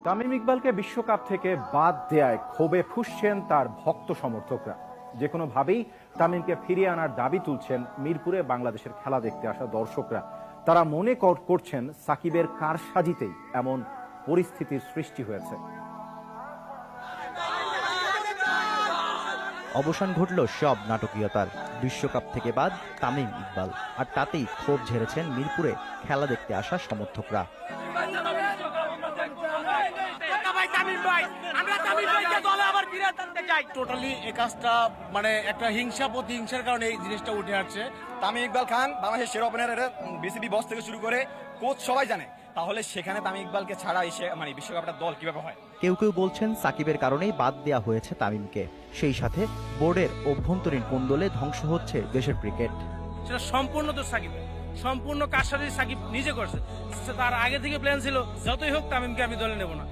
তামিম ইকবালকে বিশ্বকাপ থেকে বাদ দেয়ায় ক্ষোভে ফুঁসছেন তার ভক্ত সমর্থকরা। যে কোনোভাবেই তামিমকে ফিরিয়ে আনার দাবি তুলছেন মিরপুরে বাংলাদেশের খেলা দেখতে আসা দর্শকরা। তারা মনে করছেন সাকিবের কারসাজিতেই এমন পরিস্থিতির সৃষ্টি হয়েছে। অবসান ঘটল সব নাটকীয়তার। বিশ্বকাপ থেকে বাদ তামিম ইকবাল, আর তাতেই ক্ষোভ ঝেড়েছেন মিরপুরে খেলা দেখতে আসা সমর্থকরা। টোটালি এই কাজটা মানে একটা প্রতিহিংসার কারণে এই জিনিসটা উঠে আসছে। তামিম ইকবাল খান বাংলাদেশের সেরা ওপেনার, বিসিবি বস থেকে শুরু করে কোচ সবাই জানে, তাহলে সেখানে তামিম ইকবালকে ছাড়া এসে মানে বিশ্বকাপটা দল কিভাবে হয়? কেউ কেউ বলছেন সাকিবের কারণেই বাদ দেয়া হয়েছে তামিমকে। সেই সাথে বোর্ডের অভ্যন্তরীণ কোন্দলে ধ্বংস হচ্ছে দেশের ক্রিকেট। সেটা সম্পূর্ণ তো সাকিব, সম্পূর্ণ কারসাজি সাকিব নিজে করছে। তার আগে থেকে প্ল্যান ছিল যতই হোক তামিমকে আমি দলে নেব না।